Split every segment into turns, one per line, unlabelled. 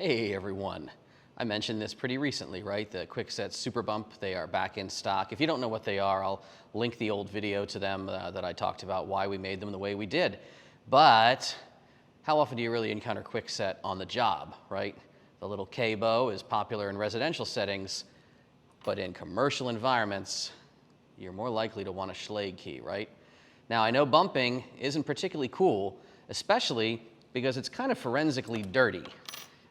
Hey everyone. I mentioned this pretty recently, right? The Kwikset Super Bump, they are back in stock. If you don't know what they are, I'll link the old video to them that I talked about why we made them the way we did. But how often do you really encounter Kwikset on the job, right? The little K-bow is popular in residential settings, but in commercial environments, you're more likely to want a Schlage key, right? Now, I know bumping isn't particularly cool, especially because it's kind of forensically dirty.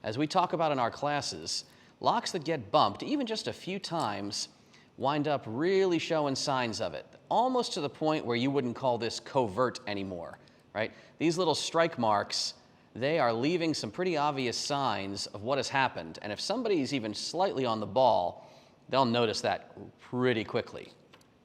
As we talk about in our classes, locks that get bumped, even just a few times, wind up really showing signs of it, almost to the point where you wouldn't call this covert anymore, right? These little strike marks, they are leaving some pretty obvious signs of what has happened, and if somebody's even slightly on the ball, they'll notice that pretty quickly.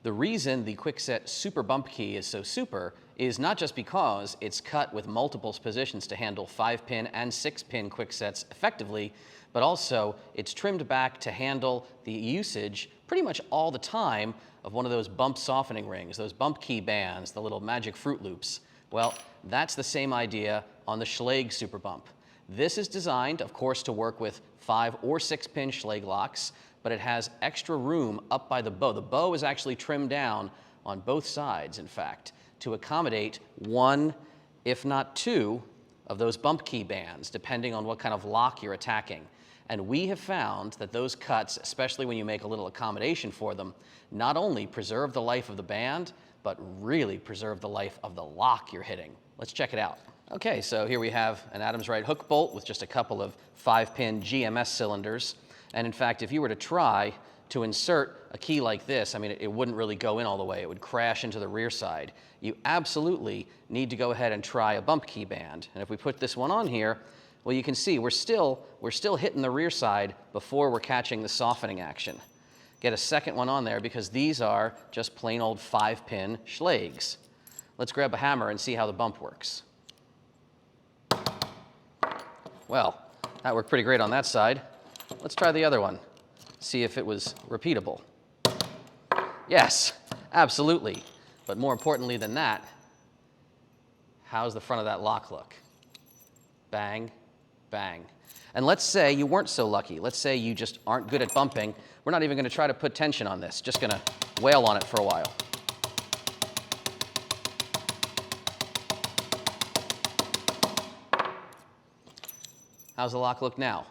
The reason the Kwikset Super Bump Key is so super is not just because it's cut with multiple positions to handle 5-pin and 6-pin Kwiksets effectively, but also it's trimmed back to handle the usage pretty much all the time of one of those bump softening rings, those bump key bands, the little magic Fruit Loops. Well, that's the same idea on the Schlage Super Bump. This is designed, of course, to work with 5 or 6-pin Schlage locks, but it has extra room up by the bow. The bow is actually trimmed down on both sides, in fact, to accommodate one, if not two, of those bump key bands, depending on what kind of lock you're attacking. And we have found that those cuts, especially when you make a little accommodation for them, not only preserve the life of the band, but really preserve the life of the lock you're hitting. Let's check it out. Okay, so here we have an Adams Wright hook bolt with just a couple of 5-pin GMS cylinders. And in fact, if you were to try to insert a key like this, I mean, it wouldn't really go in all the way. It would crash into the rear side. You absolutely need to go ahead and try a bump key band. And if we put this one on here, well, you can see we're still hitting the rear side before we're catching the softening action. Get a second one on there because these are just plain old 5-pin Schlages. Let's grab a hammer and see how the bump works. Well, that worked pretty great on that side. Let's try the other one, see if it was repeatable. Yes, absolutely. But more importantly than that, how's the front of that lock look? Bang, bang. And let's say you weren't so lucky. Let's say you just aren't good at bumping. We're not even going to try to put tension on this, just going to wail on it for a while. How's the lock look now?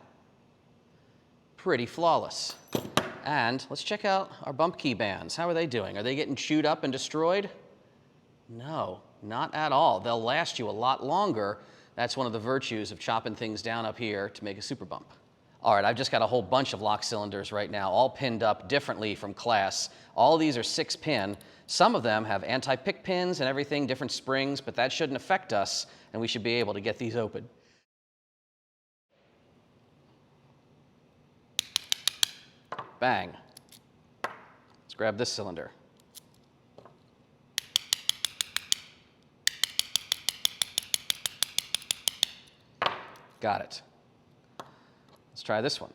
Pretty flawless. And let's check out our bump key bands. How are they doing? Are they getting chewed up and destroyed? No, not at all. They'll last you a lot longer. That's one of the virtues of chopping things down up here to make a super bump. All right, I've just got a whole bunch of lock cylinders right now, all pinned up differently from class. All these are 6-pin. Some of them have anti-pick pins and everything, different springs, but that shouldn't affect us, and we should be able to get these open. Bang. Let's grab this cylinder. Got it. Let's try this one.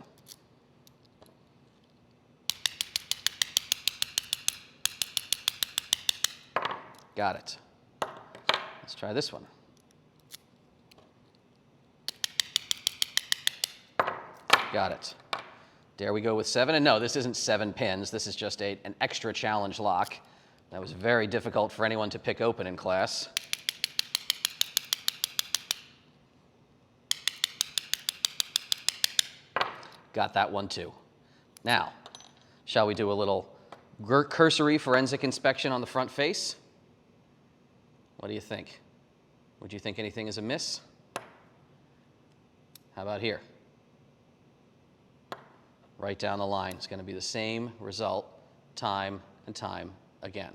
Got it. Let's try this one. Got it. There we go with 7. And no, this isn't 7 pins. This is just an extra challenge lock. That was very difficult for anyone to pick open in class. Got that one too. Now, shall we do a little cursory forensic inspection on the front face? What do you think? Would you think anything is amiss? How about here? Right down the line. It's going to be the same result time and time again.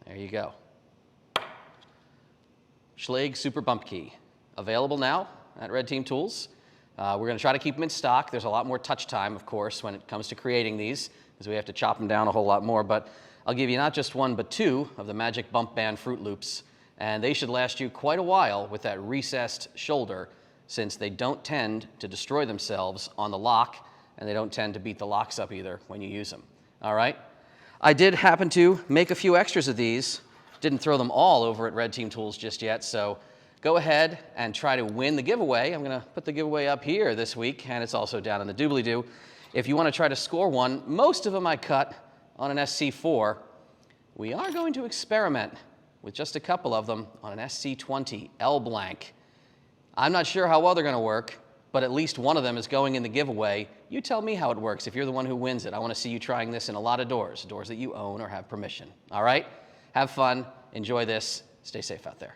There you go. Schlage Super Bump Key. Available now at Red Team Tools. We're going to try to keep them in stock. There's a lot more touch time, of course, when it comes to creating these, because we have to chop them down a whole lot more. But I'll give you not just 1, but 2 of the Magic Bump Band Fruit Loops, and they should last you quite a while with that recessed shoulder, since they don't tend to destroy themselves on the lock, and they don't tend to beat the locks up either when you use them. All right? I did happen to make a few extras of these. Didn't throw them all over at Red Team Tools just yet, so go ahead and try to win the giveaway. I'm going to put the giveaway up here this week, and it's also down in the doobly-doo. If you want to try to score one, most of them I cut on an SC4. We are going to experiment with just a couple of them on an SC20 L blank. I'm not sure how well they're going to work, but at least one of them is going in the giveaway. You tell me how it works if you're the one who wins it. I want to see you trying this in a lot of doors that you own or have permission. All right? Have fun. Enjoy this. Stay safe out there.